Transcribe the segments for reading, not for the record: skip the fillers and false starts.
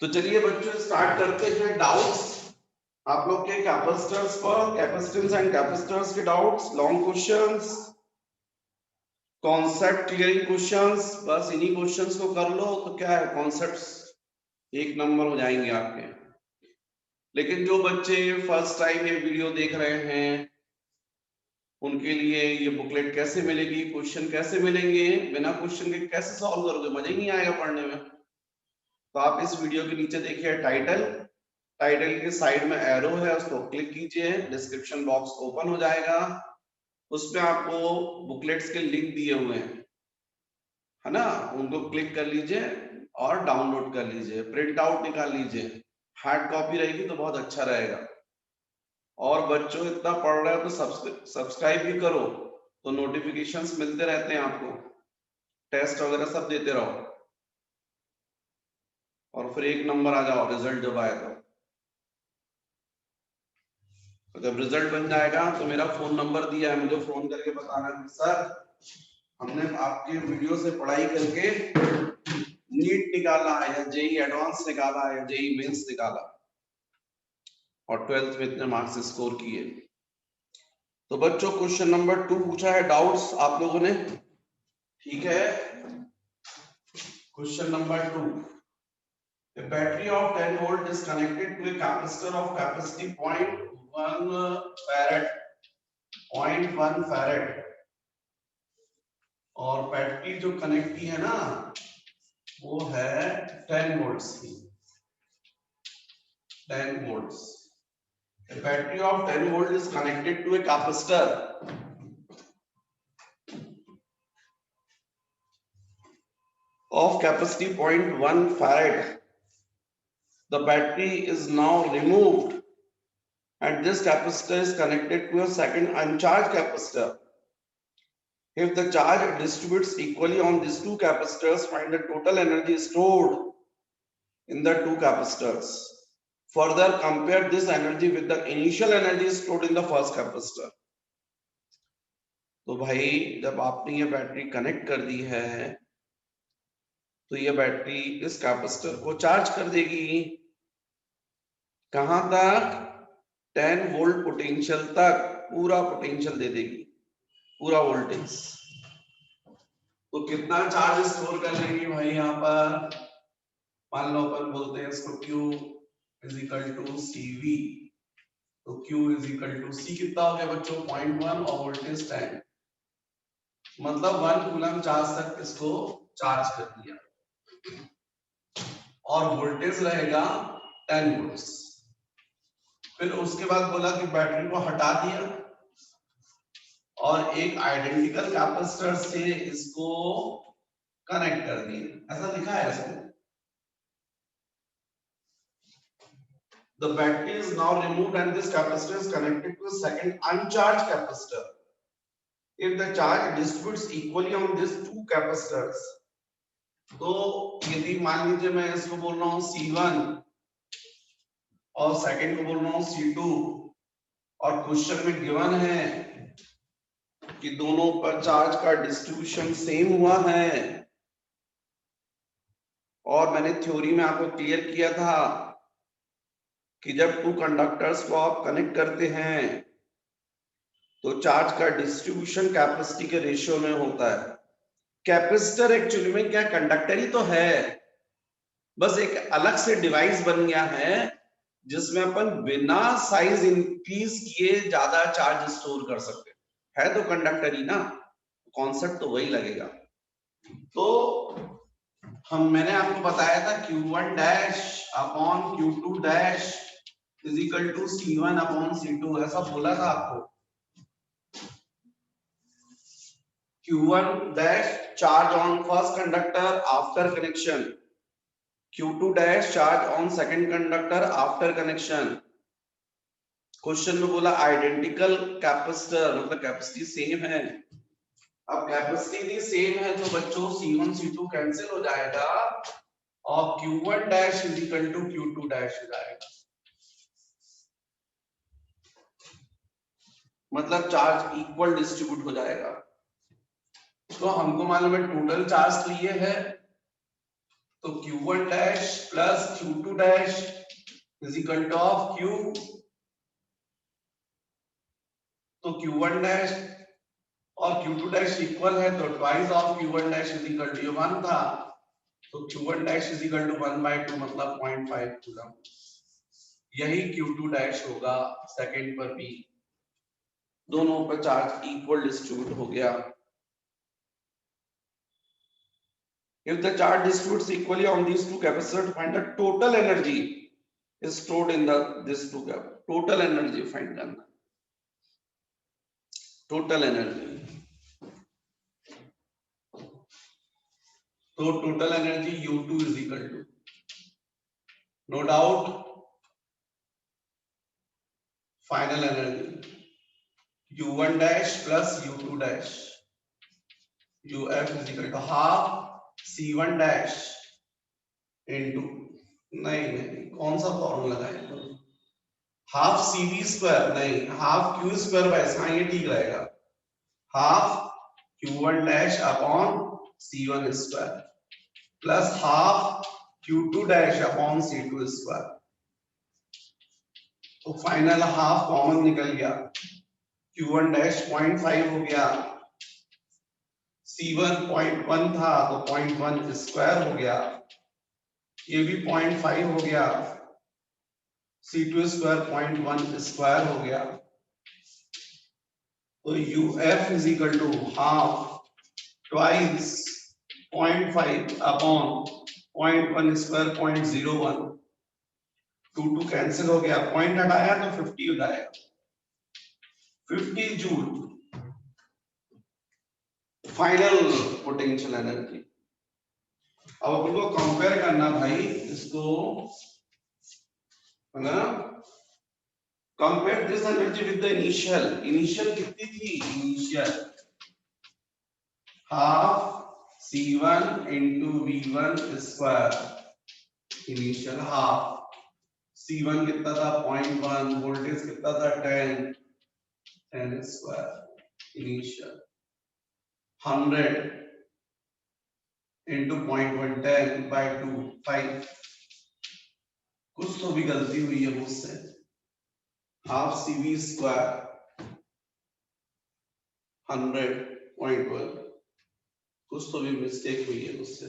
तो चलिए बच्चों स्टार्ट करते हैं डाउट्स आप लोग के कैपेसिटर्स पर, कैपेसिटेंस एंड कैपेसिटर्स के doubts, long questions, concept clearing questions. बस इन्हीं क्वेश्चंस को कर लो तो क्या है, कॉन्सेप्ट्स एक नंबर हो जाएंगे आपके। लेकिन जो बच्चे फर्स्ट टाइम ये वीडियो देख रहे हैं उनके लिए ये बुकलेट कैसे मिलेगी, क्वेश्चन कैसे मिलेंगे, बिना क्वेश्चन के कैसे सॉल्व करोगे, मजा ही नहीं आएगा पढ़ने में। तो आप इस वीडियो के नीचे देखिए टाइटल, टाइटल के साइड में एरो है, उसको क्लिक कीजिए, डिस्क्रिप्शन बॉक्स ओपन हो जाएगा, उसमें आपको बुकलेट्स के लिंक दिए हुए हैं, है ना, उनको क्लिक कर लीजिए और डाउनलोड कर लीजिए, प्रिंट आउट निकाल लीजिए। हार्ड कॉपी रहेगी तो बहुत अच्छा रहेगा। और बच्चों इतना पढ़ रहे हो तो सब्सक्राइब भी करो, तो नोटिफिकेशंस मिलते रहते हैं आपको, टेस्ट वगैरह सब देते रहो और फिर एक नंबर आ जाओ रिजल्ट जब आए तो जब रिजल्ट बन जाएगा तो मेरा फोन नंबर दिया है, मुझे फोन करके बताना कि सर हमने आपके वीडियो से पढ़ाई करके नीट निकाला है या जेई एडवांस निकाला है या जेई मेंस निकाला और 12th में इतने मार्क्स स्कोर किए। तो बच्चों क्वेश्चन नंबर 2 पूछा है डाउट्स आप लोगों ने, ठीक है। Question number 2, a battery of 10 volt is connected to a capacitor of capacity 0.1 farad और बैटरी जो कनेक्ट की है ना वो है 10 वोल्ट्स की, 10 volts. A battery of 10 volt is connected to a capacitor of capacity 0.1 farad. The battery is now removed and this capacitor is connected to a second uncharged capacitor. If the charge distributes equally on these two capacitors, find the total energy stored in the two capacitors. Further, compare this energy with the initial energy stored in the first capacitor. तो भाई जब आपने ये battery connect कर दी है तो ये battery इस कैपेसिटर को चार्ज कर देगी, कहां तक, 10 वोल्ट पोटेंशियल तक, पूरा पोटेंशियल दे देगी, पूरा वोल्टेज। तो कितना चार्ज स्टोर कर लेगी भाई, यहाँ पर मान लो अपन बोलते हैं इसको Q is equal to CV, तो Q is equal to C कितना हो गया बच्चों, 0.1 और वोल्टेज 10, मतलब 1 कूलम चार्ज तक इसको चार्ज कर दिया और वोल्टेज रहेगा 10 वोल्ट्स। फिर उसके बाद बोला कि बैटरी को हटा दिया और एक आइडेंटिकल कैपेसिटर से इसको कनेक्ट कर दिया, ऐसा लिखा है इसमें। The battery is now removed and this capacitor is connected to a second uncharged capacitor. If the charge distributes equally on these two capacitors, तो यदि मान लीजिए मैं इसको बोल रहा हूँ C1 और सेकंड को बोल रहा हूँ C2 और क्वेश्चन में गिवन है कि दोनों पर चार्ज का डिस्ट्रीब्यूशन सेम हुआ है और मैंने थ्योरी में आपको क्लियर किया था कि जब टू कंडक्टर्स को आप कनेक्ट करते हैं तो चार्ज का डिस्ट्रीब्यूशन कैपेसिटी के रेशियो में होता है। कैपेसिटर एक्चुअली में क्या, कंडक्टर ही तो है, बस एक अलग से डिवाइस बन गया है जिसमें अपन बिना साइज इंक्रीज किए ज्यादा चार्ज स्टोर कर सकते हैं। तो कंडक्टर ही ना, कॉन्सेप्ट तो वही लगेगा। तो मैंने आपको बताया था Q1 dash upon Q2 dash is equal to C1 upon C2, ऐसा बोला था आपको। Q1 dash charge on first conductor after connection, Q2 dash charge on second conductor after connection। Question में बोला आइडेंटिकल कैपेसिटर, मतलब कैपेसिटी सेम है। अब capacity same है तो बच्चों C1 C2 कैंसिल हो जाएगा और Q1 dash is equal to Q2 dash हो जाएगा, मतलब चार्ज इक्वल डिस्ट्रीब्यूट हो जाएगा। तो हमको मालूम है टोटल चार्ज तो ये है, तो Q1 dash plus Q2 dash is equal two of Q, तो Q1 डैश और Q2 डैश इक्वल है तो twice of Q1 dash is equal to 1 था, तो Q1 dash is equal to 1/2 मतलब 0.5 कूलम। यही Q2 डैश होगा सेकंड पर भी, दोनों पर चार्ज इक्वल डिस्ट्रीब्यूट हो गया। If the charge distributes equally on these two capacitors, find the total energy is stored in this two cap. Total energy find करना, total energy. तो total energy U2 is equal to, no doubt, final energy U1 dash plus U2 dash, UF is equal to half C1 dash into, नहीं कौन सा formula लगाए, half CV square, नहीं half Q square by, हाँ ये ठीक रहेगा, half Q1 dash upon C1 square plus half Q2 dash upon C2 square. तो फाइनल हाफ कॉमन निकल गया, Q1 dash 0.5 हो गया, C1 0.1 था तो 0.1 स्क्वायर हो गया, ये भी 0.5 हो गया, C2 स्क्वायर 0.1 स्क्वायर हो गया, तो UF is equal to half twice 0.5 upon 0.1 square 0.01, 2 cancel हो गया, पॉइंट हटाया तो 50 उठाएगा, 50 जूल फाइनल पोटेंशियल एनर्जी। अब अपन को कंपेयर करना भाई इसको, है ना, compare this energy with the initial कितनी थी, initial half C1 into V1 square, initial half C1 कितना था 0.1, वोल्टेज कितना था 10 स्क्वायर, इनिशियल 100 into 0.1 10/2 5, कुछ तो भी गलती हुई है मुझसे, हाफ CV स्क्वायर 100.1, कुछ तो भी मिस्टेक हुई है मुझसे।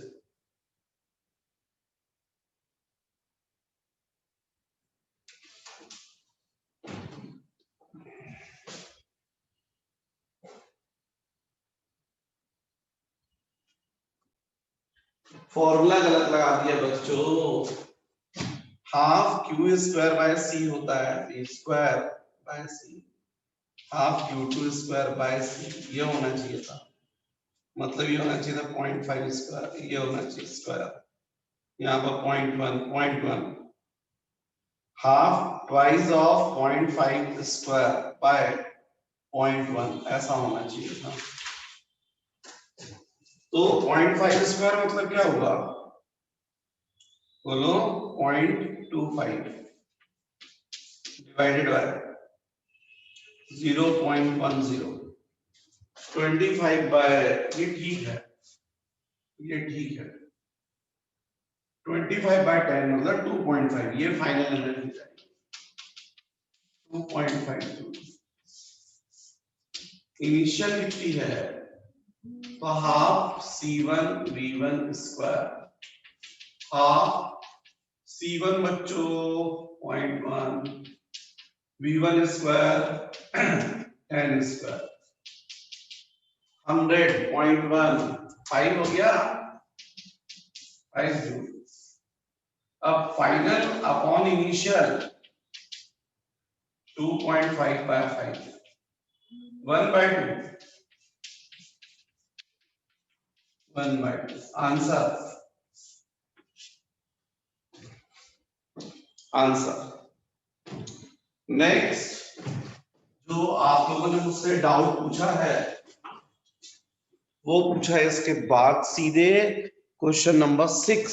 फॉर्मूला गलत लगा दिया बच्चों, half Q square by C होता है, V square by C, half Q2 square by C, ये होना चाहिए था, मतलब ये होना चाहिए था 0.5 स्क्वायर, ये होना चाहिए स्क्वायर, यहाँ पर 0.1 half twice of 0.5 square by 0.1, ऐसा होना चाहिए था। तो 0.5 स्क्वायर मतलब क्या होगा, बोलो 0.25 डिवाइडेड बाय 0.10, 25 बाय, ये ठीक है, ये ठीक है, 25 बाय 10 मतलब 2.5, ये फाइनल एनर्जी है 2.52, इनिशियल कितनी है, तो half C1 V1 square, half C1 बच्चों 0.1, V1 स्क्वायर 10 स्क्वायर, 100.1 5 हो गया 5 जूल। अब final upon initial 2.5 by 5, 1/2, 1/2 answer, answer. Next जो आप लोगों ने मुझसे डाउट पूछा है वो पूछा है इसके बाद सीधे क्वेश्चन नंबर 6,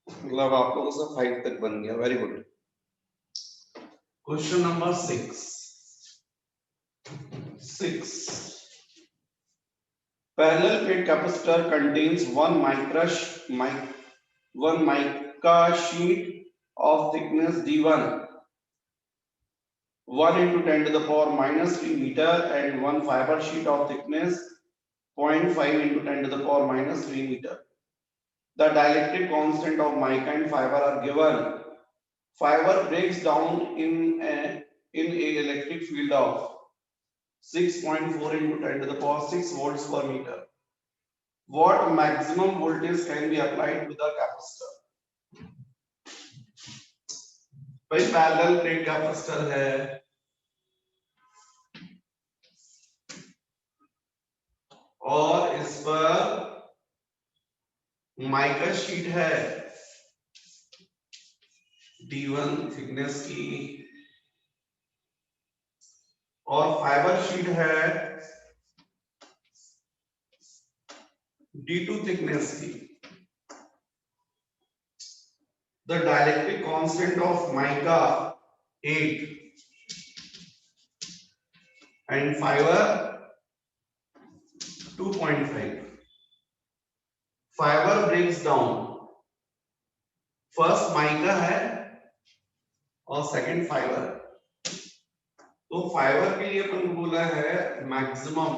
मतलब आप लोगों से 5 तक बन गया, very good. Question number 6, Parallel plate capacitor contains one mica sheet of thickness D1, 1 into 10 to the power minus 3 meter, and one fiber sheet of thickness 0.5 into 10 to the power minus 3 meter. The dielectric constant of mica and fiber are given. Fiber breaks down in a electric field of 6.4 into 10 to the power 6 volts per meter. What maximum voltage can be applied to the capacitor? भाई parallel plate capacitor है और इस पर mica sheet है D1 thickness की और fibre sheet है D2 thickness की. The dielectric constant of mica 8 and fiber 2.5. Fiber breaks down. First mica है और सेकंड फाइबर. तो फाइबर के लिए अपन बोला है maximum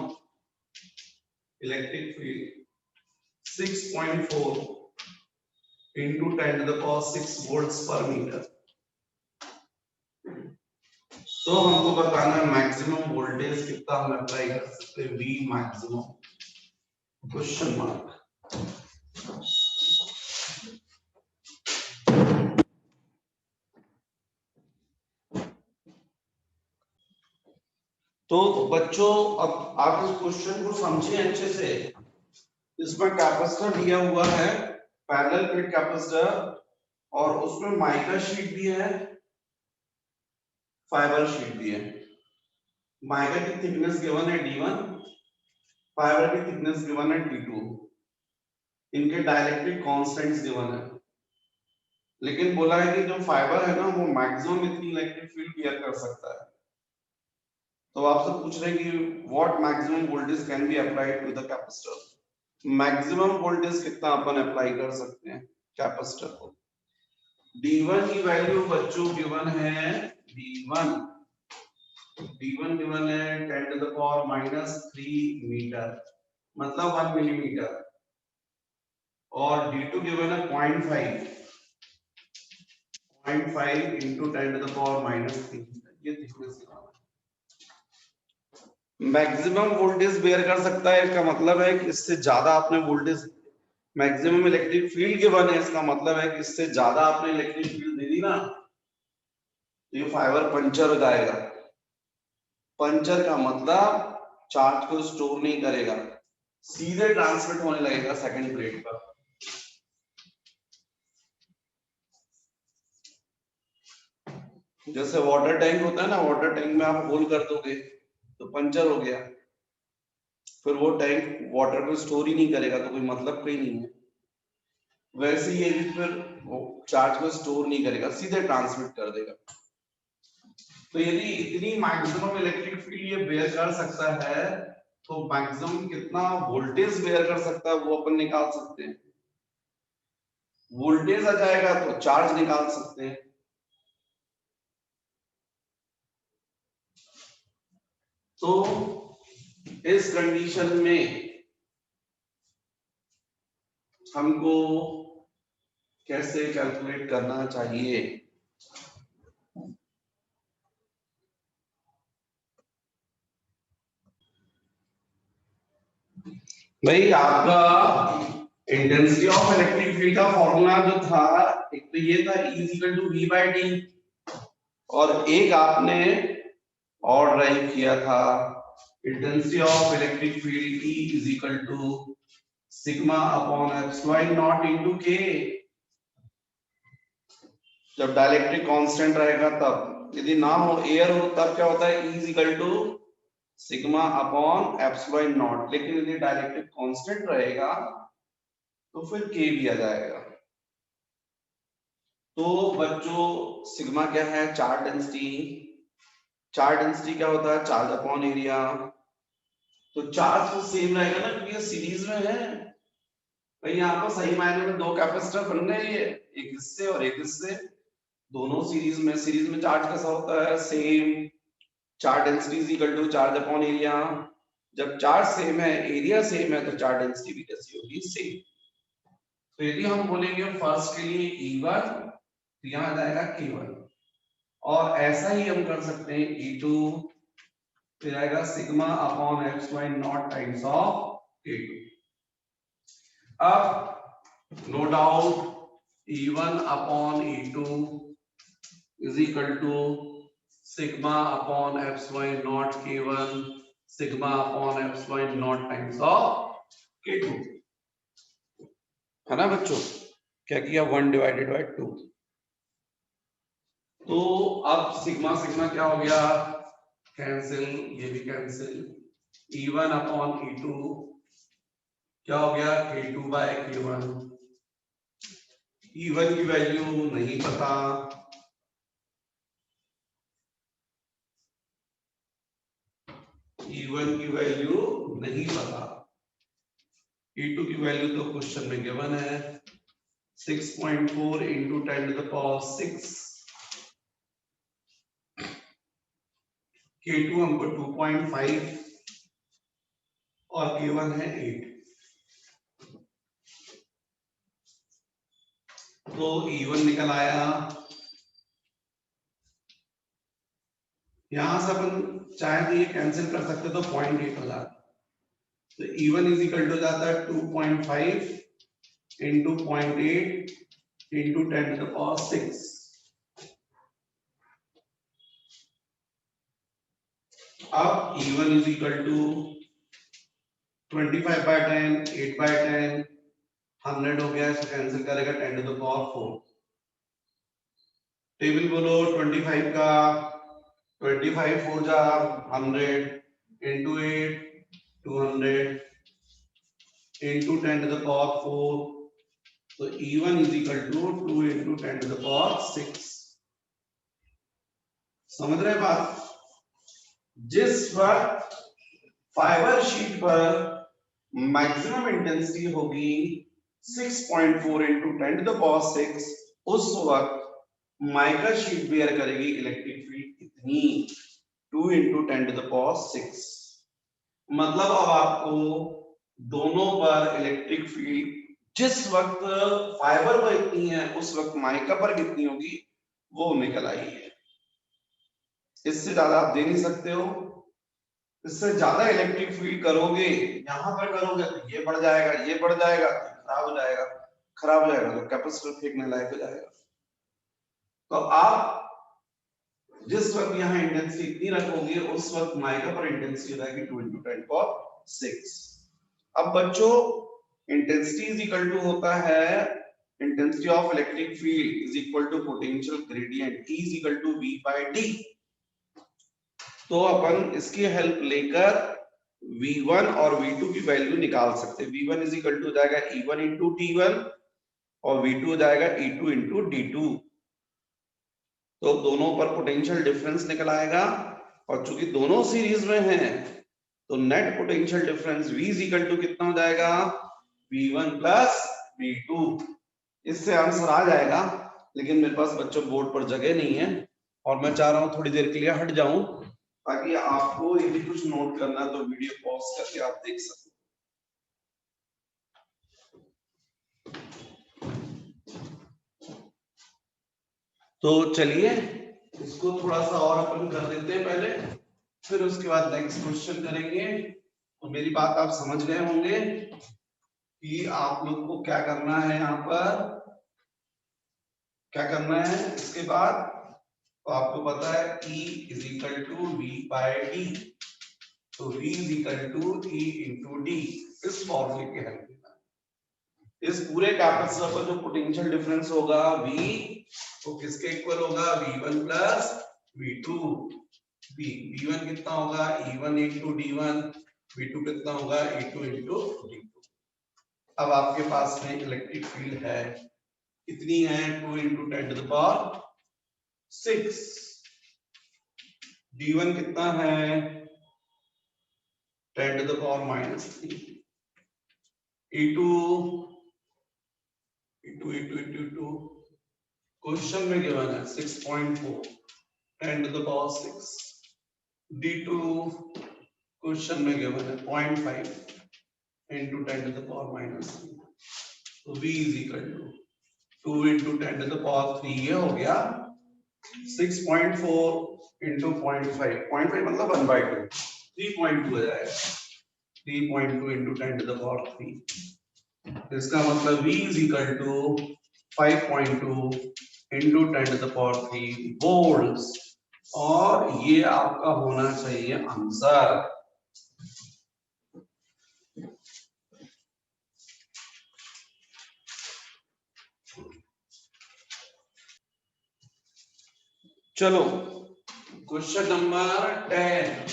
electric field 6.4 into 10 to the power 6 volts per meter. तो हमको बताना है मैक्सिमम वोल्टेज कितना हम अप्लाई कर सकते हैं. V maximum question mark. तो बच्चों अब आप इस क्वेश्चन को समझिए अच्छे से. इसमें कैपेसिटर दिया हुआ है पैरेलल प्लेट कैपेसिटर और उसमें माइका शीट भी है फाइबर शीट भी है. माइका की थिकनेस गिवन है D1, फाइबर की थिकनेस गिवन है D2. इनके डाइलेक्ट्रिक कांस्टेंट्स गिवन है. लेकिन बोला है कि जो फाइबर है ना वो मैक्सिमम इतनी इलेक्ट्रिक फील्ड बियर कर सकता है. तो आपसे पूछ रहे हैं कि what maximum voltage can be applied to the capacitor. Maximum voltage कितना अपन अप्लाई कर सकते हैं कैपेसिटर को. D1 की वैल्यू बच्चों गिवन है D1 गिवन है 10 to the power minus 3 metre मतलब 1 मिलीमीटर और D2 गिवन है 0.5 into 10 to the power minus 3. ये थिकनेस है. मैक्सिमम वोल्टेज बेयर कर सकता है इसका मतलब है कि इससे ज्यादा आपने voltage maximum electric field given है. इसका मतलब है कि इससे ज्यादा आपने इलेक्ट्रिक फील्ड दे दी ना तो ये फाइबर पंचर हो जाएगा. पंचर का मतलब चार्ज को स्टोर नहीं करेगा, सीधे ट्रांसमिट होने लगेगा सेकंड प्लेट पर. जैसे वाटर टैंक होता है ना, वाटर टैंक में आप होल कर दोगे तो पंचर हो गया, फिर वो टैंक वाटर को स्टोर ही नहीं करेगा तो कोई मतलब का ही नहीं है. वैसे ये भी फिर वो चार्ज को स्टोर नहीं करेगा, सीधे ट्रांसमिट कर देगा. तो यदि इतनी मैक्सिमम इलेक्ट्रिक फील्ड ये बेयर कर सकता है तो मैक्सिमम कितना वोल्टेज बेयर कर सकता है वो अपन निकाल सकते हैं. वोल्टेज आ जाएगा तो चार्ज निकाल सकते हैं. तो इस कंडीशन में हमको कैसे कैलकुलेट करना चाहिए. भाई आपका इंटेंसिटी ऑफ इलेक्ट्रिक फील्ड का फॉर्मूला जो था एक तो ये था E equal to V by D और एक आपने और ड्राइव किया था intensity of electric field E is equal to sigma upon epsilon naught into K. जब डाइलेक्ट्रिक कांस्टेंट रहेगा तब, यदि ना हो एयर हो तब क्या होता है E is equal to sigma upon epsilon naught. लेकिन यदि डाइलेक्ट्रिक कांस्टेंट रहेगा तो फिर K भी आ जाएगा. तो बच्चों सिग्मा क्या है, चार्ज डेंसिटी. चार्ज डेंसिटी क्या होता है, चार्ज अपॉन एरिया. तो चार्ज तो सेम रहेगा ना, क्योंकि ये सीरीज में है भाई। यहाँ पर सही मायने में दो कैपेसिटर बन रहे हैं, एक इससे और एक इससे, दोनों सीरीज में चार्ज कैसा होता है, same. Charge density is equal to charge upon area. जब चार्ज सेम है, एरिया सेम है, तो चार्ज डेंसिटी भी कैसी होगी, सेम। तो यदि हम बोलेंगे फर्स्ट के लिए E1, तो यहाँ आ जाएगा K1। और ऐसा ही हम कर सकते हैं E2, फिर आएगा सिग्मा अपॉन एक्स वाई नॉट टाइम्स ऑफ K2। अब no doubt E1 upon E2 is equal to sigma upon epsilon naught K1 sigma upon epsilon naught times of K2, है ना बच्चों। क्या किया, 1 डिवाइडेड बाय 2। तो अब सिग्मा सिग्मा क्या हो गया, कैंसिल, ये भी कैंसिल। E1 अपॉन E2 क्या हो गया, K2 बाय K1। E1 की वैल्यू नहीं पता, E1 की वैल्यू नहीं पता। E2 की वैल्यू तो क्वेश्चन में गिवन है, 6.4 into 10 to the power 6। K2 हमको 2.5 और K1 है 8। तो E1 निकल आया। यहां से अपन चाहे तो ये कैंसिल कर सकते, तो 0.8 हो जाता। तो E1 इज इक्वल टू जाता है 2.5 into 0.8 into 10 to the power 6। अब E1 is equal to 25 by 10, 8 by 10, 100 हो गया, इसको कैंसिल करेगा 10 टू द पावर 4। टेबल बोलो 25 का, 25 4 जा 100 into 8 200 into 10 to the power 4। तो E1 is equal to 2 into 10 to the power 6। समझ रहे बात। जिस वक्त फाइबर शीट पर मैक्सिमम इंटेंसिटी होगी 6.4 इंटू 10 टू द पावर 6, उस वक्त माइका शीट बेयर करेगी इलेक्ट्रिक फील्ड कितनी, 2 इंटू 10 टू द पावर 6। मतलब अब आपको दोनों पर इलेक्ट्रिक फील्ड जिस वक्त फाइबर पर इतनी है, उस वक्त माइका पर कितनी होगी वो निकल आई है। इससे ज्यादा आप दे नहीं सकते हो। इससे ज्यादा इलेक्ट्रिक फील्ड करोगे, यहां पर करोगे तो ये बढ़ जाएगा, ये बढ़ जाएगा, खराब हो जाएगा, खराब हो जाएगा तो कैपेसिटर फेंकने लायक हो जाएगा। तो आप जिस वक्त यहाँ इंटेंसिटी इतनी रखोगे, उस वक्त माइका पर इंटेंसिटी हो जाएगी 2 इंटू 10 पावर 6। अब बच्चों इंटेंसिटी इज इक्वल टू होता है intensity of electric field is equal to potential gradient E is equal to V by D। तो अपन इसकी हेल्प लेकर V1 और V2 की वैल्यू निकाल सकते हैं। V1 इज इक्वल टू हो जाएगा E1 इंटू T1 और V2 हो जाएगा E2 इंटू D2। तो दोनों पर पोटेंशियल डिफरेंस निकल आएगा, और चूंकि दोनों सीरीज में हैं, तो net potential difference V is equal to कितना हो जाएगा, V1 प्लस V2। इससे आंसर आ जाएगा, लेकिन मेरे पास बच्चों बोर्ड पर जगह नहीं है, और मैं चाह रहा हूं थोड़ी देर के लिए हट जाऊं, ताकि आपको यदि कुछ नोट करना तो वीडियो पॉज करके आप देख सको। तो चलिए इसको थोड़ा सा और अपन कर देते हैं पहले, फिर उसके बाद नेक्स्ट क्वेश्चन करेंगे। तो मेरी बात आप समझ गए होंगे कि आप लोग को क्या करना है, यहाँ पर क्या करना है। इसके बाद तो आपको पता है E is equal to V by D, तो V is equal to E into D। इस फॉर्मूले की हेल्प लेना, इस पूरे कैपेसिटर पर जो पोटेंशियल डिफरेंस होगा V, तो किसके इक्वल होगा, V1 प्लस V2। V1 कितना होगा, E1 इंटू D1, V2 कितना होगा, E2 इंटू D2। अब आपके पास में इलेक्ट्रिक फील्ड है, कितनी है, 2 into 10 to the power 6। D1 कितना है, 10 to the power minus 3 E2 question में गिवन है 6.4 10 to the power 6 D2 question में गिवन है 0.5 into 10 to the power minus 3 तो V is equal to 2 into 10 to the power 3 ये हो गया 6.4 into 0.5 0.5 मतलब 1 by 2 3.2 हो जाएगा 3.2 into 10 to the power 3 इसका मतलब V is equal to 5.2 into 10 to the power 3 volts और ये आपका होना चाहिए आंसर। चलो question number 10th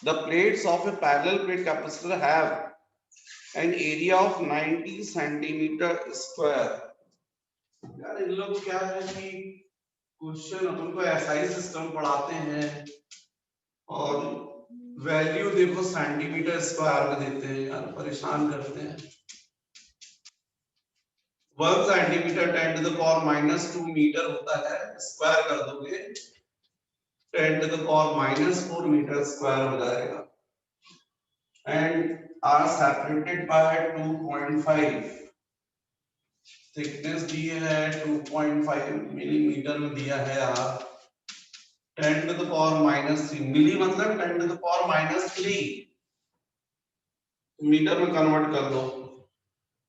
the plates of a parallel plate capacitor have an area of 90 centimeter square। यार इन लोग क्या है कि क्वेश्चन अपन को एसआई सिस्टम पढ़ाते हैं और वैल्यू देखो सेंटीमीटर स्क्वायर में देते हैं यार, परेशान करते हैं। 1 centimetre 10 to the power minus 2 metre होता है, स्क्वायर कर दोगे 10 to the power minus 4 metre square हो जाएगा and are separated by 2.5 thickness दी है 2.5 मिलीमीटर में दिया है यार 10 to the power minus 3 मिली मतलब 10 to the power minus 3 metre में कन्वर्ट कर दो।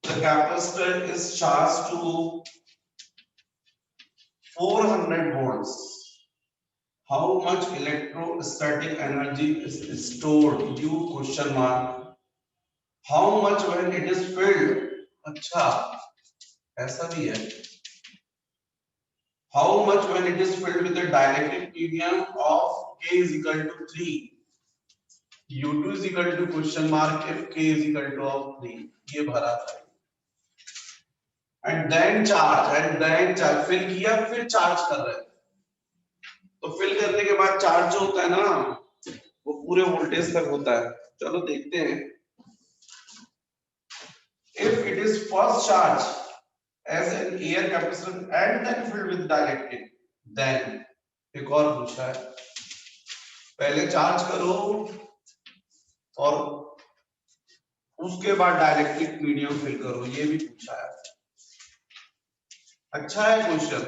The capacitor is charged to 400 volts. How much electrostatic energy is stored? You question mark. How much when it is filled? अच्छा ऐसा भी है। How much when it is filled with a dielectric medium of K is equal to 3? U2 is equal to question mark if K is equal to of 3 ये भरा था and then charge fill किया फिर charge कर रहे हैं तो fill करने के बाद चार्ज जो होता है ना वो पूरे वोल्टेज तक होता है। चलो देखते हैं if it is first charge as an air capacitor and then filled with dielectric then एक और पूछा है पहले चार्ज करो और उसके बाद डाइलेक्ट्रिक मीडियम फिल करो ये भी पूछा है। अच्छा है क्वेश्चन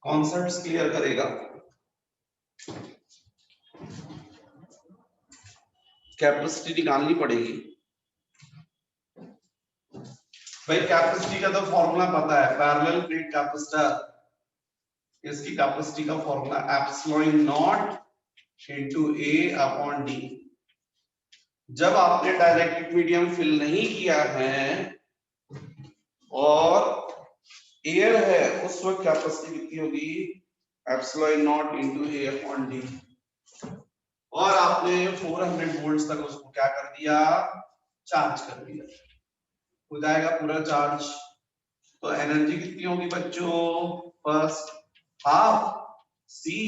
कॉन्सेप्ट्स क्लियर करेगा। कैपेसिटी निकालनी पड़ेगी भाई कैपेसिटी का तो फॉर्मूला पता है पैरेलल प्लेट कैपेसिटर इसकी कैपेसिटी का formula epsilon naught into A upon D. जब आपने डाइलेक्ट्रिक मीडियम फिल नहीं किया है और एयर है उस वक्त कैपेसिटी कितनी होगी epsilon naught into A upon D और आपने 400 वोल्ट्स तक उसको क्या कर दिया चार्ज कर दिया हो जाएगा पूरा चार्ज। तो एनर्जी कितनी होगी बच्चों first half C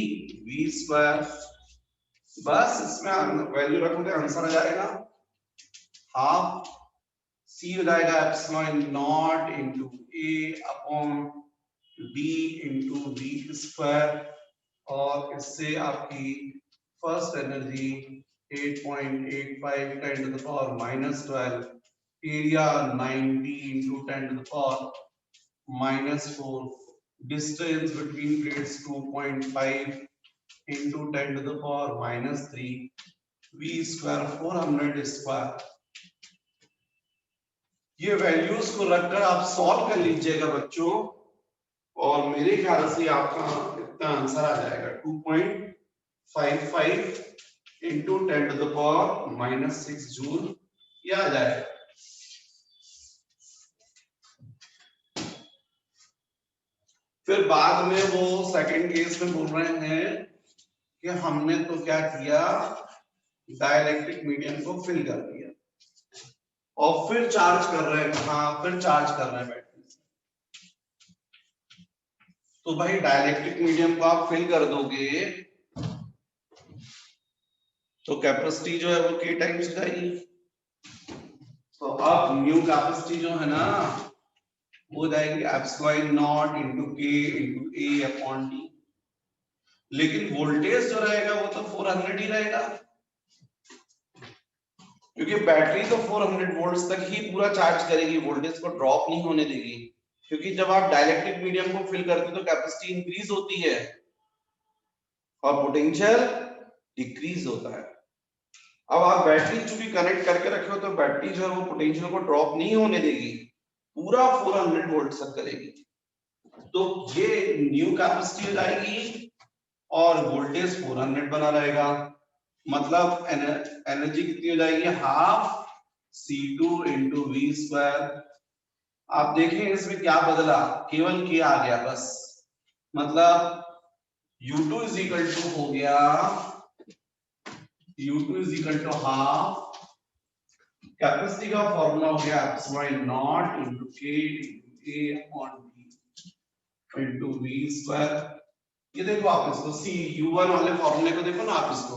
V square बस इसमें वैल्यू रखोगे आंसर आ जाएगा हाफ सी हो जाएगा epsilon naught into A upon D into V square और इससे आपकी first energy 8.85 10 to the power minus 12 area 90 into 10 to the power minus 4 distance between plates 2.5 into 10 to the power minus 3 v square 400 square। ये values को रखकर आप solve कर लीजिएगा बच्चों और मेरे ख्याल से आपका इतना आंसर आ जाएगा 2.55 into 10 to the power minus 6 joule ये आ जाएगा। फिर बाद में वो सेकंड केस में बोल रहे हैं कि हमने तो क्या किया डाइलेक्ट्रिक मीडियम को फिल कर दिया और फिर चार्ज कर रहे हैं, हाँ फिर चार्ज कर रहे हैं बैटरी से। तो भाई डाइलेक्ट्रिक मीडियम को आप फिल कर दोगे तो कैपेसिटी जो है वो k टाइम्स जाएगी। तो अब न्यू कैपेसिटी जो है ना वो जाएगी epsilon naught into k into a upon d। लेकिन वोल्टेज जो रहेगा वो तो 400 ही रहेगा, क्योंकि बैटरी तो 400 वोल्ट्स तक ही पूरा चार्ज करेगी, वोल्टेज को ड्रॉप नहीं होने देगी। क्योंकि जब आप डाइलेक्ट्रिक मीडियम को फिल करते हो तो कैपेसिटी इंक्रीज होती है और पोटेंशियल डिक्रीज होता है। अब आप बैटरी चूंकि कनेक्ट करके रखे हो तो बैटरी जो है वो पोटेंशियल को ड्रॉप नहीं होने देगी, पूरा 400 वोल्ट तक करेगी। तो ये न्यू कैपेसिटी हो जाएगी और वोल्टेज 400 बना रहेगा। मतलब एनर्जी कितनी हो जाएगी, half C2 into we square. आप देखें इसमें क्या बदला, केवल k आ गया बस। मतलब U2 इज इक्वल टू हो गया, U2 is equal to half capacity का फॉर्मूला हो गया epsilon naught into k into a upon d into v square. ये देखो आप इसको U1 वाले फॉर्मूले को देखो ना आप इसको,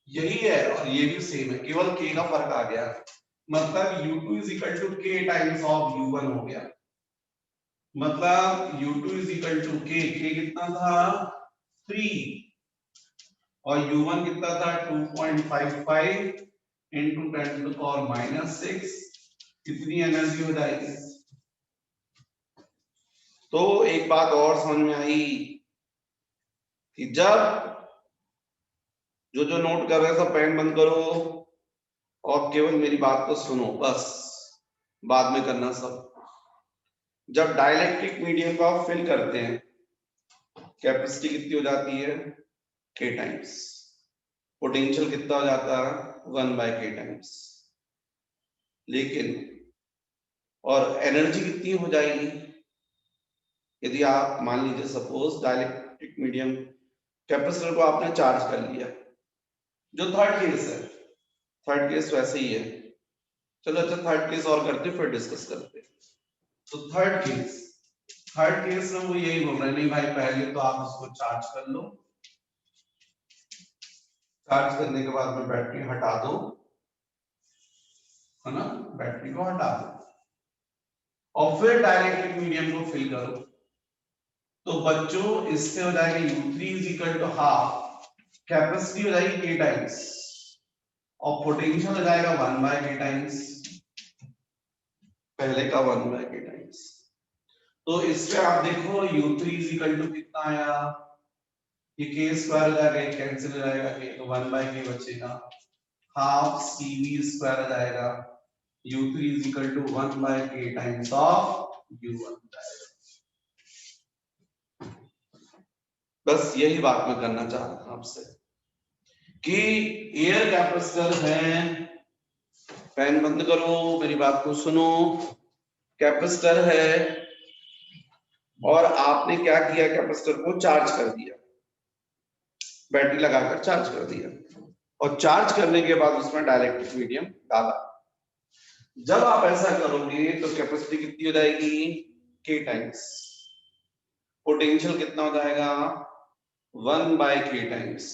यही है और ये भी सेम है, केवल k का फर्क आ गया। मतलब U2 is equal to k times of U1 हो गया। मतलब U2 is equal to k, k कितना था 3 और U1 कितना था 2.55 इंटू 10 टू द पावर -6। कितनी एनर्जी हो जाएगी। तो एक बात और समझ में आई कि जब जो नोट कर रहे हैं सब पेन बंद करो और केवल मेरी बात को सुनो, बस बाद में करना सब। जब डाइलेक्ट्रिक मीडियम को आप फिल करते हैं कैपेसिटी कितनी हो जाती है k टाइम्स, पोटेंशियल कितना हो जाता है 1/k टाइम्स। लेकिन और एनर्जी कितनी हो जाएगी, यदि आप मान लीजिए सपोज डाइलेक्ट्रिक मीडियम कैपेसिटर को आपने चार्ज कर लिया, जो थर्ड केस है, थर्ड केस वैसे ही है। चलो अच्छा थर्ड केस और करते फिर डिस्कस करते। तो थर्ड केस में वो यही बोल रहे हैं, नहीं भाई पहले तो आप उसको चार्ज कर लो, चार्ज करने के बाद में बैटरी हटा दो, है ना, बैटरी को हटा दो और फिर डाइलेक्ट्रिक मीडियम को फिल करो। तो बच्चों इससे हो जाएगा U3 is equal to half, capacity हो जाएगी k टाइम्स और पोटेंशियल हो जाएगा 1/k टाइम्स, पहले का 1/k टाइम्स। तो इससे आप देखो U3 इज इक्वल टू कितना आया, ये k स्क्वायर हो जाएगा, ये कैंसिल हो जाएगा, तो 1/k बचेगा, हाफ CV स्क्वायर आ जाएगा, U3 is equal to 1/k times of U1। बस यही बात मैं करना चाह रहा था आपसे कि एयर कैपेसिटर है, फैन बंद करो मेरी बात को सुनो, कैपेसिटर है और आपने क्या किया, कैपेसिटर को चार्ज कर दिया, बैटरी लगाकर चार्ज कर दिया और चार्ज करने के बाद उसमें डाइलेक्ट्रिक मीडियम डाला। जब आप ऐसा करोगे तो कैपेसिटी कितनी हो जाएगी k टाइम्स, पोटेंशियल कितना हो जाएगा 1/k टाइम्स,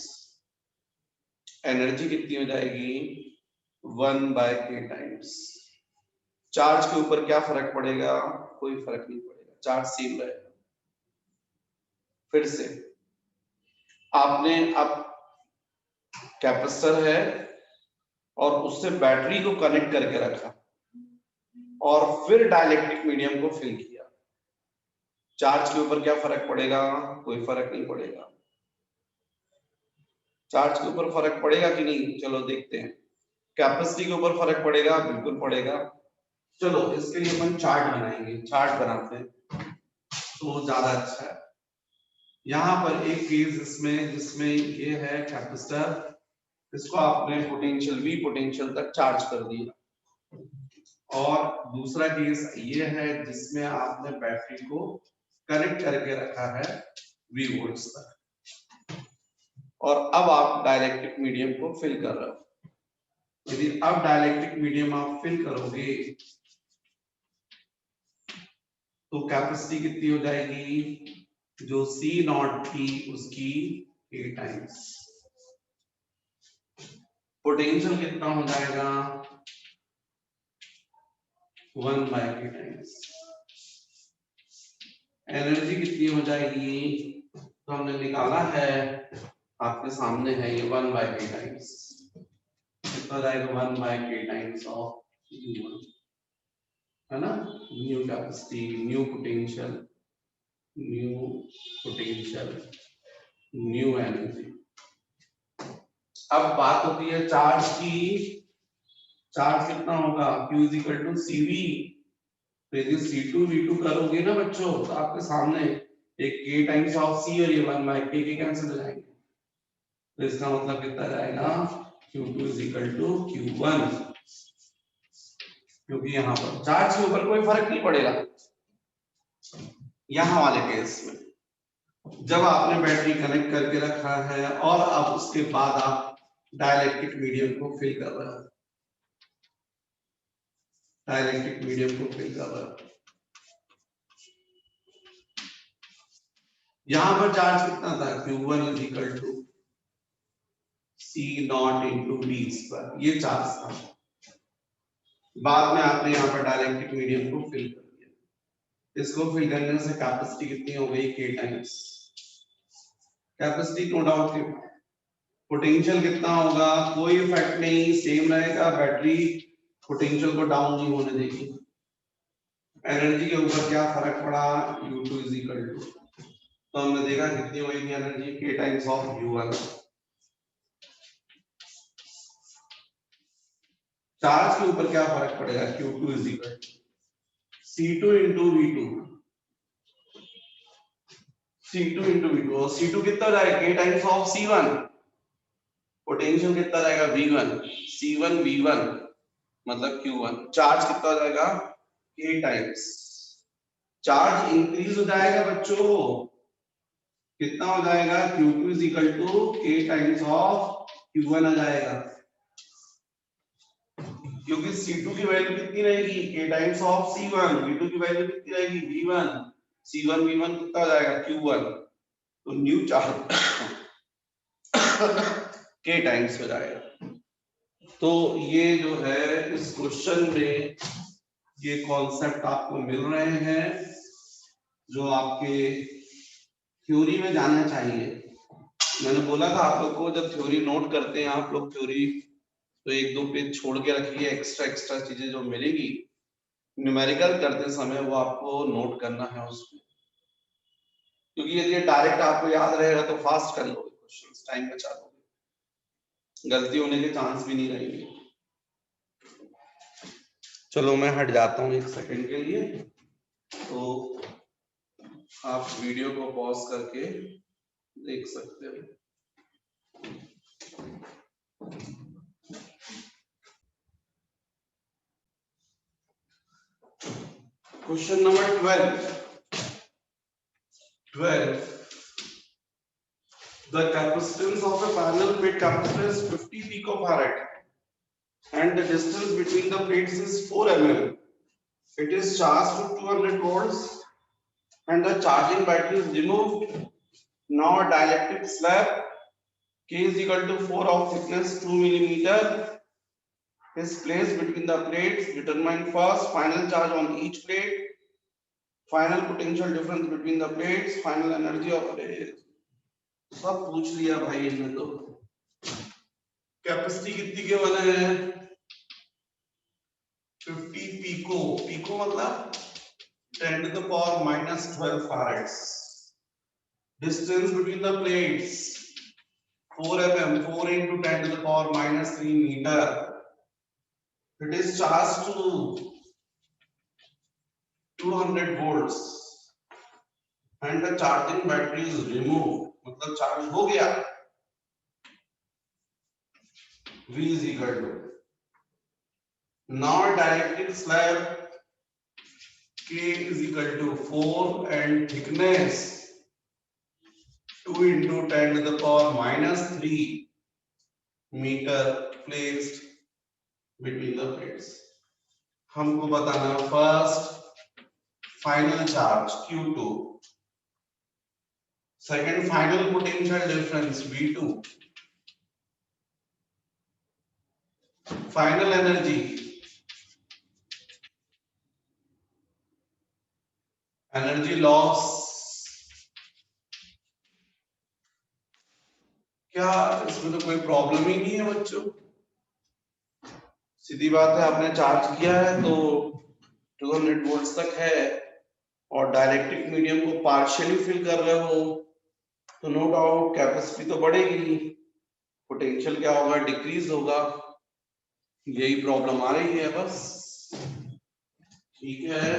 एनर्जी कितनी हो जाएगी 1/k टाइम्स। चार्ज के ऊपर क्या फर्क पड़ेगा, कोई फर्क नहीं पड़ेगा, चार्ज सेम रहेगा। फिर से आपने अब कैपेसिटर है और उससे बैटरी को कनेक्ट करके रखा और फिर डाइलेक्ट्रिक मीडियम को फिल किया, चार्ज के ऊपर क्या फर्क पड़ेगा, कोई फर्क नहीं पड़ेगा। चार्ज के ऊपर फर्क पड़ेगा कि नहीं, चलो देखते हैं। कैपेसिटी के ऊपर फर्क पड़ेगा, बिल्कुल पड़ेगा। चलो इसके लिए अपन चार्ट बनाएंगे, चार्ट बनाते हैं तो ज्यादा अच्छा है। यहाँ पर एक केस इसमें जिसमें ये है कैपेसिटर, इसको आपने पोटेंशियल V पोटेंशियल तक चार्ज कर दिया और दूसरा केस ये है जिसमें आपने बैटरी को कनेक्ट करके रखा है V वोल्ट्स तक और अब आप डाइलेक्ट्रिक मीडियम को फिल कर रहे हो। यदि अब डाइलेक्ट्रिक मीडियम आप फिल करोगे तो कैपेसिटी कितनी हो जाएगी, जो सी नॉट थी उसकी k टाइम्स। पोटेंशियल कितना हो जाएगा, 1/k टाइम्स। एनर्जी कितनी हो जाएगी, तो हमने निकाला है, आपके सामने है ये 1/k टाइम्स। कितना जाएगा, 1/k टाइम्स ऑफ U1, है ना। New capacity, new potential, new potential, new energy. अब बात होती है चार्ज की। चार्ज कितना होगा, Q is equal to CV। तो यदि C2 V2 करोगे ना बच्चों, तो आपके सामने एक K टाइम्स ऑफ C और ये 1/K के कैंसिल हो जाएंगे। तो इसका मतलब कितना जाएगा, Q2 is equal to Q1, क्योंकि यहाँ पर चार्ज के ऊपर कोई फर्क नहीं पड़ेगा। यहाँ वाले केस में जब आपने बैटरी कनेक्ट करके रखा है और अब उसके बाद आप डाइलेक्ट्रिक मीडियम को फिल कर रहे हो, डाइलेक्ट्रिक मीडियम को फिल कर रहे हो, यहां पर चार्ज कितना था, Q1 is equal to C naught into D square, ये चार्ज था। बाद में आपने यहाँ पर डाइलेक्ट्रिक मीडियम को फिल कर दिया। इसको फिल करने से कैपेसिटी कितनी हो गई, K times. Capacity no doubt, potential कितना होगा, कोई इफेक्ट नहीं, सेम रहेगा, बैटरी पोटेंशियल को डाउन नहीं होने देगी। एनर्जी के ऊपर क्या फर्क पड़ा, U2 इज इक्वल टू, तो हमने देखा कितनी होगी energy, K times of U1। Charge के ऊपर क्या फर्क पड़ेगा, Q2 is equal to C2 into V2, C2 into V2, और C2 कितना रहेगा, K times of C1। Potential कितना रहेगा, V1, C1 V1 मतलब Q1। चार्ज कितना हो जाएगा, K टाइम्स। चार्ज इंक्रीज हो जाएगा बच्चों, कितना हो जाएगा, Q2 is equal to K times of Q1 आ जाएगा, क्योंकि C2 की वैल्यू कितनी रहेगी, K times of C1, V2 की वैल्यू कितनी रहेगी, V1, C1 V1 कितना हो जाएगा, Q1। तो न्यू चार्ज K टाइम्स हो जाएगा। तो ये जो है इस क्वेश्चन में ये कॉन्सेप्ट आपको मिल रहे हैं जो आपके थ्योरी में जाना चाहिए। मैंने बोला था आप लोग को, जब थ्योरी नोट करते हैं आप लोग थ्योरी, तो एक दो पेज छोड़ के रखिए, एक्स्ट्रा एक्स्ट्रा चीजें जो मिलेगी न्यूमेरिकल करते समय वो आपको नोट करना है उसमें, क्योंकि यदि डायरेक्ट आपको याद रहेगा तो फास्ट कर लोगे क्वेश्चंस, टाइम बचा लोगे, गलती होने के चांस भी नहीं रहेंगे। चलो मैं हट जाता हूँ एक सेकंड के लिए, तो आप वीडियो को पॉज करके देख सकते हो। Question number 12, the capacitance of a parallel plate capacitor is 50 picofarad and the distance between the plates is 4 mm. It is charged to 200 volts and the charging battery is removed. Now a dielectric slab K is equal to 4 of thickness 2 millimeter is placed between the plates. Determine first final charge on each plate, final potential difference between the plates, final energy of it. सब पूछ लिया भाई इनने तो। Capacity कितनी के बने हैं, 50 पिको, पिको मतलब 10 to the power minus 12 farads. Distance between the plates 4 mm, 4 into 10 to the power minus 3 meter. It is charged to 200 volts and the charging battery is removed, मतलब चार्ज हो गया। V is equal to, now dielectric slab K is equal to 4 and thickness 2 into 10 to the power minus 3 meter placed between the plates. हमको बताना first final charge Q2, second final potential difference V2, final energy loss. क्या इसमें तो कोई problem ही नहीं है बच्चों, सीधी बात है, आपने चार्ज किया है तो 200 वोल्ट्स तक है और डाइलेक्ट्रिक मीडियम को पार्शियली फिल कर रहे हो तो नो डाउट कैपेसिटी तो बढ़ेगी, पोटेंशियल क्या होगा, डिक्रीज होगा। यही प्रॉब्लम आ रही है बस। ठीक है,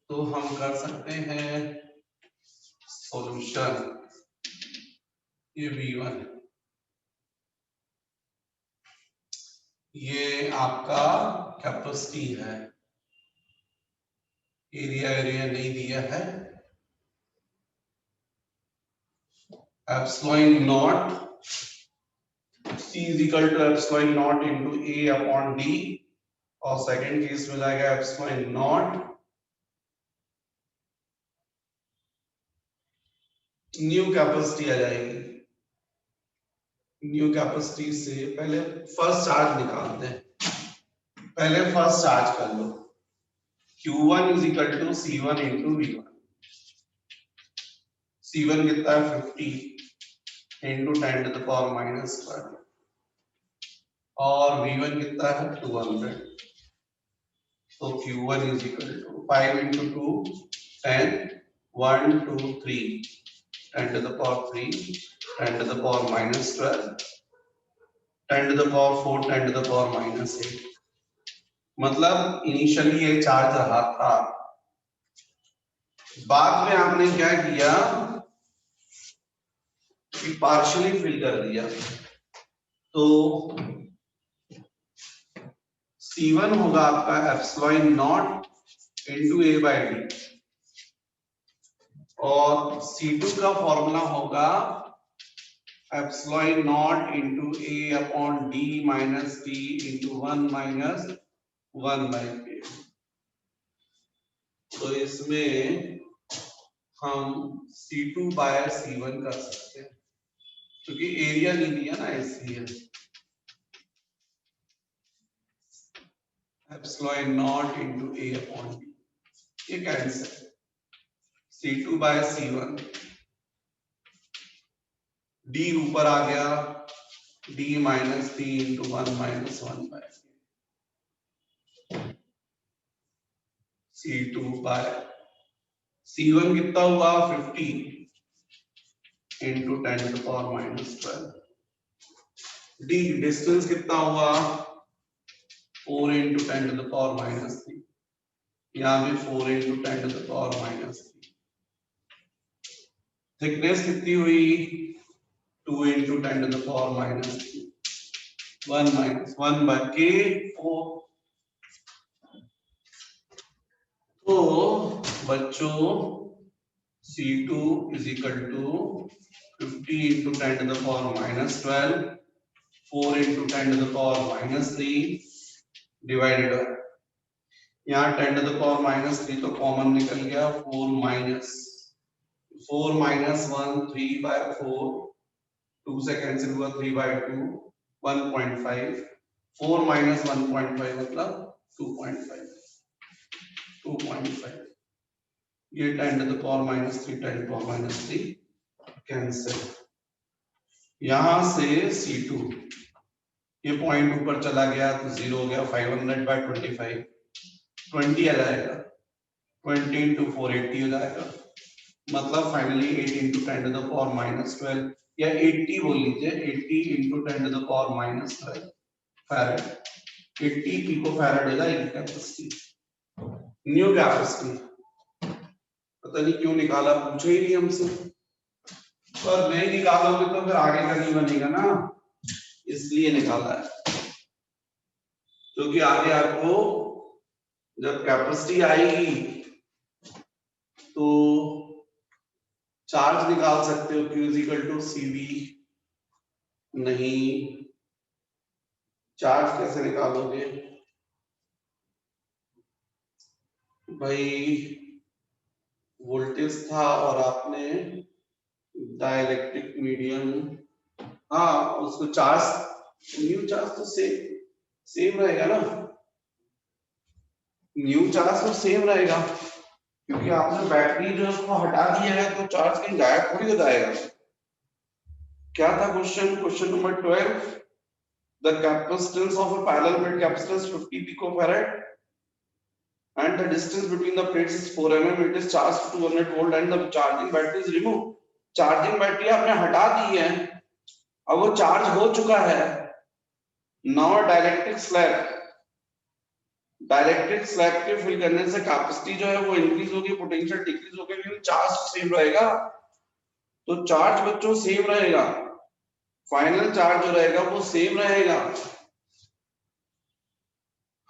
तो हम कर सकते हैं सॉल्यूशन। ये V1, ये आपका कैपेसिटी है, एरिया नहीं दिया है, epsilon not C is equal to epsilon not into A upon D, और सेकंड केस में जाएगा एप्सिलॉन नॉट न्यू कैपेसिटी आ जाएगी। न्यू कैपेसिटी से पहले फर्स्ट चार्ज निकालते हैं, पहले फर्स्ट चार्ज कर लो। Q1 is equal to C1 into V1। C1 कितना है 50 into 10 to the power minus 12 और V1 कितना है 200। तो Q1 is equal to 5 into 2 10 1 2 3 10 to the power 3 10 to the power minus 12 10 to the power 4 10 to the power minus 8। मतलब initially ये charge रहा था, बाद में आपने क्या किया कि पार्शियली फिल कर दिया, तो C1 होगा आपका epsilon naught into A by D और C2 का फॉर्मूला होगा epsilon naught into A upon D minus D into 1 minus 1 by K। तो इसमें हम C2 बाय C1 कर सकते हैं क्योंकि एरिया नहीं दिया ना, इसलिए epsilon naught into A upon D, ये cancel, C2 by C1, D ऊपर आ गया, D minus D into 1 minus 1 by C2 by C1 कितना हुआ 50 into 10 to the power minus 12। D distance कितना हुआ 4 into 10 to the power minus 3, यहाँ भी 4 into 10 to the power minus 3। Thickness कितनी हुई 2 into 10 to the power minus 3, 1 minus 1 by K 4। तो बच्चों C2 is equal to 50 into 10 to the power minus 12, 4 into 10 to the power minus 3 divided by, यहाँ 10 to the power minus 3 तो common निकल गया, 4 minus 1 3 by 4, 2 से cancel हुआ 3 by 2 1.5, 4 minus 1.5 मतलब 2.5, ये 10 to the power minus 3 10 to the power minus 3 cancel. यहां से C2 ये पॉइंट ऊपर चला गया तो 0 हो गया, 500 by 25 20 आ जाएगा, 20 into 480 हो जाएगा, मतलब finally 8 into 10 to the power minus 12 या 80 बोल लीजिए, 80 into 10 to the power minus 12 farad, 80 picofarad हो जाएगी कैपेसिटी, न्यू कैपेसिटी। पता नहीं क्यों निकाला, पूछे ही नहीं हमसे, पर नहीं निकालोगे तो फिर आगे का नहीं बनेगा ना, इसलिए निकाला है। क्योंकि आगे आपको जब कैपेसिटी आएगी तो चार्ज निकाल सकते हो, Q is equal to CV नहीं, चार्ज कैसे निकालोगे भाई? वोल्टेज था और आपने डाइलेक्ट्रिक मीडियम, हाँ उसको चार्ज, न्यू चार्ज तो सेम रहेगा ना, न्यू चार्ज तो सेम रहेगा, क्योंकि आपने बैटरी जो है उसको हटा दिया है तो चार्ज कहीं गायब थोड़ी हो जाएगा। क्या था question? Question number 12, the capacitance of a parallel plate capacitor is 50 picofarad and the distance between the plates is 4 mm, it is charged to 200 volt and the charging battery is removed। Charging battery आपने हटा दी है, अब वो charge हो चुका है। Now dielectric slab, dielectric slab के fill करने से कैपेसिटी जो है वो इंक्रीज होगी, पोटेंशियल डिक्रीज होगी, लेकिन चार्ज सेम रहेगा। तो चार्ज बच्चों सेम रहेगा, फाइनल चार्ज जो रहेगा वो सेम रहेगा।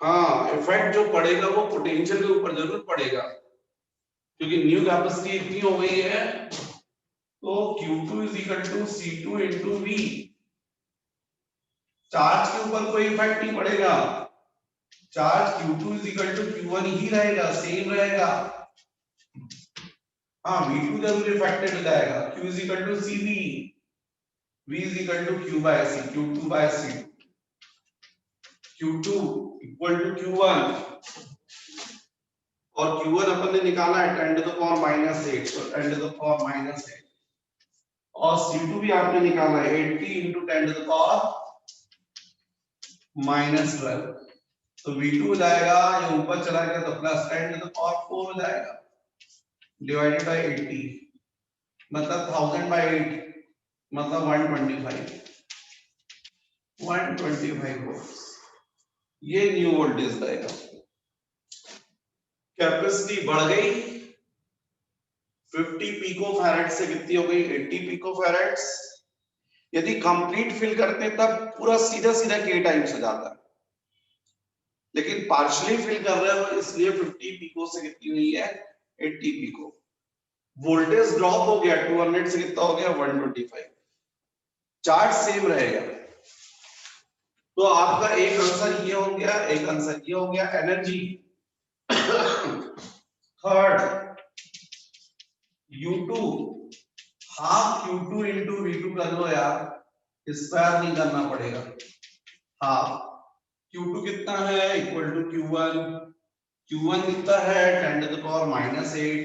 हाँ, इफेक्ट जो पड़ेगा वो पोटेंशियल के ऊपर जरूर पड़ेगा, क्योंकि न्यू कैपेसिटी इतनी हो गई है, तो Q2 is equal to C2 into V। Charge के ऊपर कोई इफेक्ट नहीं पड़ेगा, charge Q2 is equal to Q1 ही रहेगा, सेम रहेगा। हाँ, V2 जरूर इफेक्टेड हो जाएगा, Q is equal to CV, V is equal to Q by C, Q2 by C, Q2 equal to Q1, और Q1 अपन ने निकाला है 10 टू द पावर -8, तो 10 टू द पावर -8, और C2 भी आपने निकाला है 80 इंटू 10 टू द पावर -12, तो V2 हो जाएगा, ये ऊपर चला गया तो प्लस 10 टू द पावर 4 हो जाएगा, डिवाइडेड बाय 80, मतलब 1000 बाय 8, मतलब 125 वोल्ट, ये न्यू वोल्टेज रहेगा। कैपेसिटी बढ़ गई 50 पिकोफैरेड से कितनी हो गई? 80 पिकोफैरेड्स। यदि कंप्लीट फिल करते तब पूरा सीधा सीधा के टाइम्स हो जाता है, लेकिन पार्शियली फिल कर रहे हो इसलिए 50 पिको से कितनी हुई है? 80 पिको। वोल्टेज ड्रॉप हो गया 200 से कितना हो गया? 125। चार्ज सेम रहेगा। तो आपका एक आंसर ये हो गया, एक आंसर ये हो गया, energy. Third, U2 half Q2 into V2 कर लो यार, स्क्वायर नहीं करना पड़ेगा। हाफ Q2 कितना है? इक्वल टू Q1, Q1 कितना है? 10 टू द पावर -8,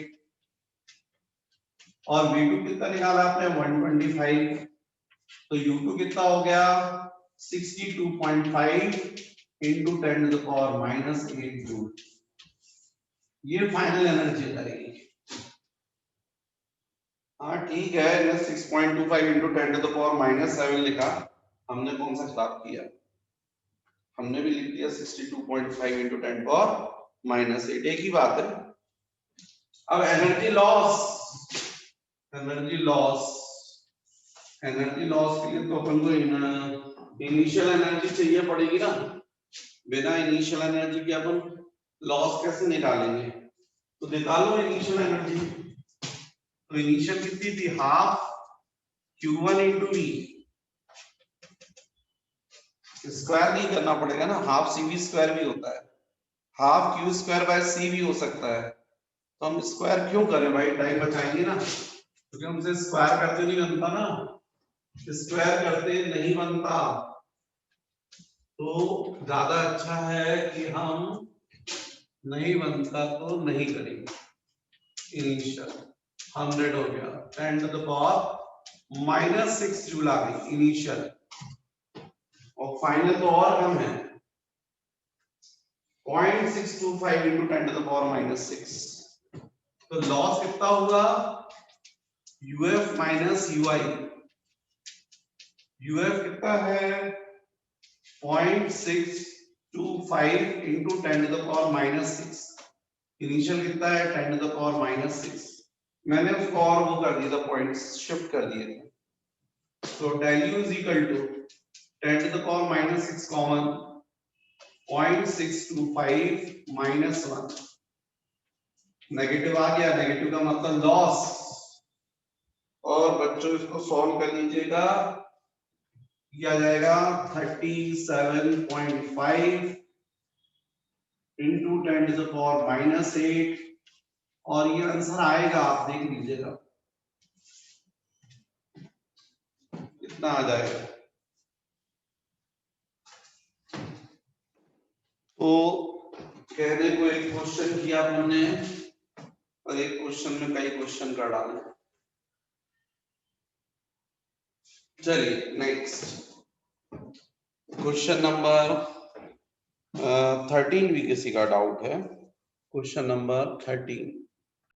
और V2 कितना निकाला आपने? 125, तो U2 कितना हो गया? 62.5 into 10 to the power -8 joule. ये फाइनल एनर्जी रहेगी। हाँ ठीक है, 6.25 इंटू 10 टू द पावर -7 लिखा, हमने कौन सा खराब किया? हमने भी लिख दिया 62.5 इंटू 10 पावर -8, एक ही बात है। अब energy loss, energy loss, energy loss के लिए तो अपन को इनिशियल एनर्जी चाहिए पड़ेगी ना, बिना इनिशियल एनर्जी के अपन लॉस कैसे निकालेंगे? तो निकालो इनिशियल एनर्जी। तो इनिशियल कितनी थी? Half Q1 into V, square नहीं करना पड़ेगा ना, हाफ CV स्क्वायर भी होता है, half Q square by C भी हो सकता है, तो हम स्क्वायर क्यों करें भाई? टाइम बचाएंगे ना, क्योंकि हमसे स्क्वायर करते नहीं बनता ना, स्क्वायर करते नहीं बनता, तो ज्यादा अच्छा है कि हम नहीं बनता तो नहीं करेंगे। इनिशियल 100 हो गया, 10 टू द पावर -6 जूल आ गई इनिशियल, और फाइनल तो और कम है 0.625 इंटू 10 टू द पावर -6, तो लॉस कितना हुआ? UF माइनस UI, UF कितना है? 0.625 into 10 to the power -6, initial कितना है? 10 टू द पावर -6, मैंने उसको और वो कर दिया था, पॉइंट्स शिफ्ट कर दिए थे, तो del U is equal to 10 to the power -6 common 0.625 -1, negative आ गया, नेगेटिव का मतलब लॉस। और बच्चों इसको सॉल्व कर लीजिएगा, किया जाएगा 37.5 इंटू 10⁻⁻8 और ये आंसर आएगा, आप देख लीजिएगा कितना आ जाएगा। तो कहने को एक क्वेश्चन किया हमने और एक क्वेश्चन में कई क्वेश्चन कर डाले। चलिए नेक्स्ट क्वेश्चन नंबर 13 भी किसी का डाउट है, क्वेश्चन नंबर 13